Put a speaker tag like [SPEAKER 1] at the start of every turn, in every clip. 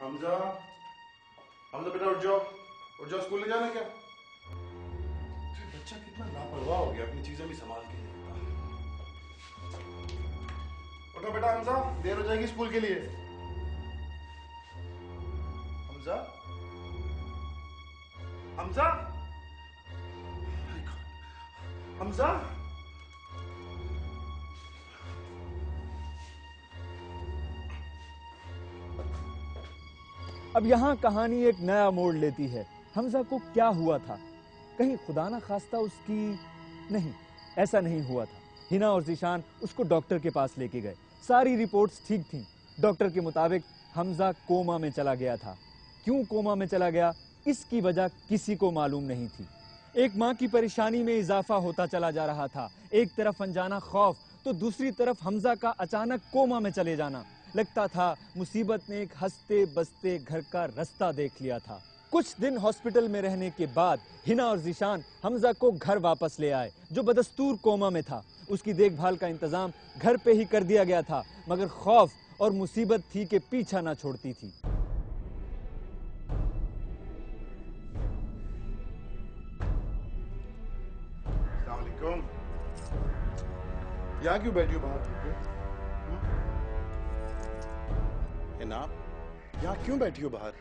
[SPEAKER 1] हमजा, हमजा बेटा उठ जाओ, स्कूल नहीं जाना क्या? बच्चा कितना लापरवाह हो गया, अपनी चीजें भी संभाल के नहीं रखता। उठो बेटा हमजा, देर हो जाएगी स्कूल के लिए। हमजा, हमजा, हमजा।
[SPEAKER 2] अब यहाँ कहानी एक नया मोड़ लेती है। हमजा को क्या हुआ था? कहीं खुदा ना खास्ता उसकी... नहीं, ऐसा नहीं हुआ था। हिना और ज़ीशान उसको डॉक्टर के पास लेके गए। सारी रिपोर्ट्स ठीक थीं। डॉक्टर के मुताबिक हमजा कोमा में चला गया था। क्यों कोमा में चला गया, इसकी वजह किसी को मालूम नहीं थी। एक माँ की परेशानी में इजाफा होता चला जा रहा था। एक तरफ अनजाना खौफ, तो दूसरी तरफ हमजा का अचानक कोमा में चले जाना। लगता था मुसीबत ने एक हंसते बसते घर का रास्ता देख लिया था। कुछ दिन हॉस्पिटल में रहने के बाद हिना और ज़ीशान हमजा को घर वापस ले आए, जो बदस्तूर कोमा में था। उसकी देखभाल का इंतजाम घर पे ही कर दिया गया था, मगर खौफ और मुसीबत थी कि पीछा ना छोड़ती थी।
[SPEAKER 1] यहाँ क्यों बैठी हो बाहर? हिना, यहाँ क्यों बैठी हो बाहर?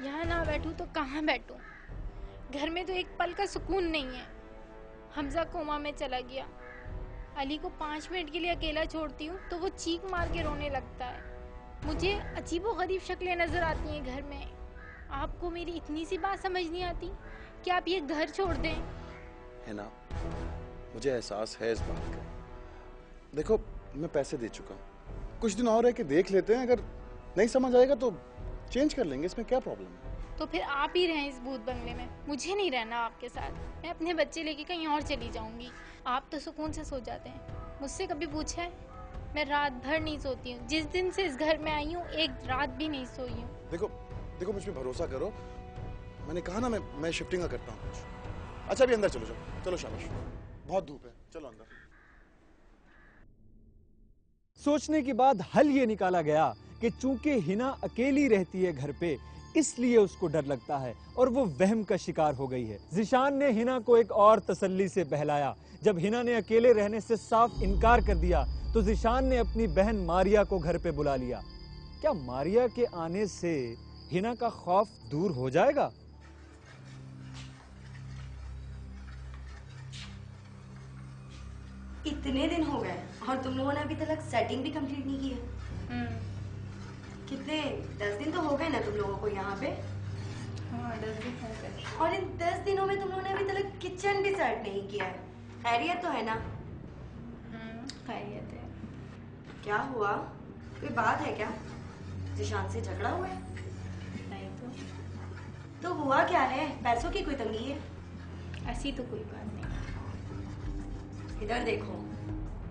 [SPEAKER 3] यहाँ ना बैठूं तो कहाँ बैठूं? घर में तो एक पल का सुकून नहीं है। हमजा कोमा में चला गया। अली को 5 मिनट के लिए अकेला छोड़ती हूँ तो वो चीख मार के रोने लगता है। मुझे अजीबोगरीब शक्लें नजर आती हैं घर में। आपको मेरी इतनी सी बात समझ नहीं आती कि आप ये घर छोड़ दें?
[SPEAKER 1] हिना, मुझे एहसास है इस बात का। देखो, मैं पैसे दे चुका हूँ, कुछ दिन और रह के देख लेते हैं। अगर नहीं समझ आएगा तो चेंज कर लेंगे, इसमें क्या प्रॉब्लम है?
[SPEAKER 3] तो फिर आप ही रहें इस भूत बंगले में। मुझे नहीं रहना आपके साथ। मैं अपने बच्चे लेके कहीं और चली जाऊंगी। आप तो सुकून से सो जाते हैं, मुझसे कभी पूछा है? मैं रात भर नहीं सोती हूँ। जिस दिन से इस घर में आई हूँ, एक रात भी नहीं सोई हूँ।
[SPEAKER 1] देखो मुझ पे भरोसा करो। मैंने कहा ना, मैं शिफ्टिंग का करता हूँ कुछ। अच्छा, अभी अंदर चलो जाओ। चलो शाबाश, बहुत धूप है, चलो अंदर।
[SPEAKER 2] सोचने के बाद हल ये निकाला गया कि चूंकि हिना अकेली रहती है घर पे, इसलिए उसको डर लगता है और वो वहम का शिकार हो गई है। ज़ीशान ने हिना को एक और तसल्ली से बहलाया। जब हिना ने अकेले रहने से साफ इनकार कर दिया तो ज़ीशान ने अपनी बहन मारिया को घर पे बुला लिया। क्या मारिया के आने से हिना का खौफ दूर हो जाएगा?
[SPEAKER 4] इतने दिन हो गए और तुम लोगों ने अभी तक सेटिंग भी कंप्लीट नहीं की है। कितने 10 दिन तो हो गए ना तुम लोगों को यहाँ पे?
[SPEAKER 3] हाँ, 10 दिन हो गए।
[SPEAKER 4] और इन 10 दिनों में तुम लोगों ने अभी तक किचन भी सेट नहीं किया है। खैरियत तो है ना?
[SPEAKER 3] खैरियत है।
[SPEAKER 4] क्या हुआ, कोई बात है क्या? ज़ीशान से झगड़ा हुआ है?
[SPEAKER 3] नहीं
[SPEAKER 4] तो हुआ क्या है? पैसों की कोई तंगी है?
[SPEAKER 3] ऐसी तो कोई बात नहीं।
[SPEAKER 4] इधर देखो,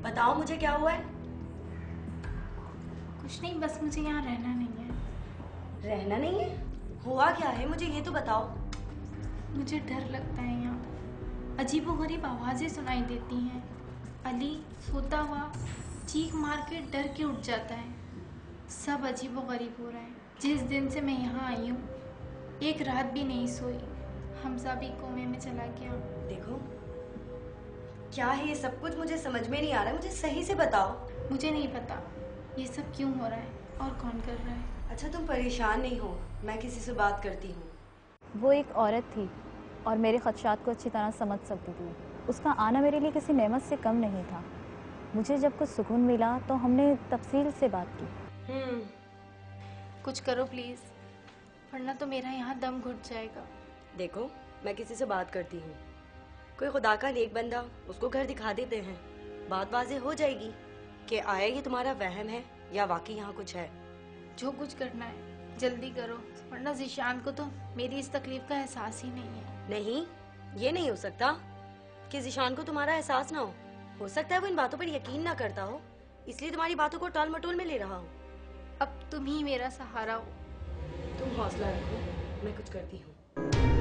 [SPEAKER 4] बताओ मुझे क्या हुआ है?
[SPEAKER 3] कुछ नहीं, बस मुझे यहाँ रहना नहीं है।
[SPEAKER 4] रहना नहीं है? हुआ क्या है, मुझे ये तो बताओ।
[SPEAKER 3] मुझे डर लगता है यहाँ। अजीबोगरीब आवाज़ें सुनाई देती हैं। अली सोता हुआ चीख मार के डर के उठ जाता है। सब अजीबोगरीब हो रहा है। जिस दिन से मैं यहाँ आई हूँ, एक रात भी नहीं सोई। हमजा भी कोमे में चला गया।
[SPEAKER 4] देखो, क्या है ये सब कुछ, मुझे समझ में नहीं आ रहा है। मुझे सही से बताओ।
[SPEAKER 3] मुझे नहीं पता ये सब क्यों हो रहा है और कौन कर रहा है।
[SPEAKER 4] अच्छा, तुम परेशान नहीं हो, मैं किसी से बात करती हूँ।
[SPEAKER 5] वो एक औरत थी और मेरे खदशात को अच्छी तरह समझ सकती थी। उसका आना मेरे लिए किसी नेमत से कम नहीं था। मुझे जब कुछ सुकून मिला तो हमने तफसील से बात की।
[SPEAKER 3] कुछ करो प्लीज़, वरना तो मेरा यहाँ दम घुट जाएगा।
[SPEAKER 4] देखो, मैं किसी से बात करती हूँ। कोई खुदा का नेक बंदा, उसको घर दिखा देते हैं। बात वाज़े हो जाएगी कि आया ये तुम्हारा वहम है या वाकई यहाँ कुछ है।
[SPEAKER 3] जो कुछ करना है जल्दी करो, वरना ज़ीशान को तो मेरी इस तकलीफ का एहसास ही नहीं है।
[SPEAKER 4] नहीं, ये नहीं हो सकता कि ज़ीशान को तुम्हारा एहसास ना हो सकता है वो इन बातों पर यकीन ना करता हो, इसलिए तुम्हारी बातों को टाल मटोल में ले रहा हो।
[SPEAKER 3] अब तुम ही मेरा सहारा हो।
[SPEAKER 4] तुम हौसला रखो, मैं कुछ करती हूँ।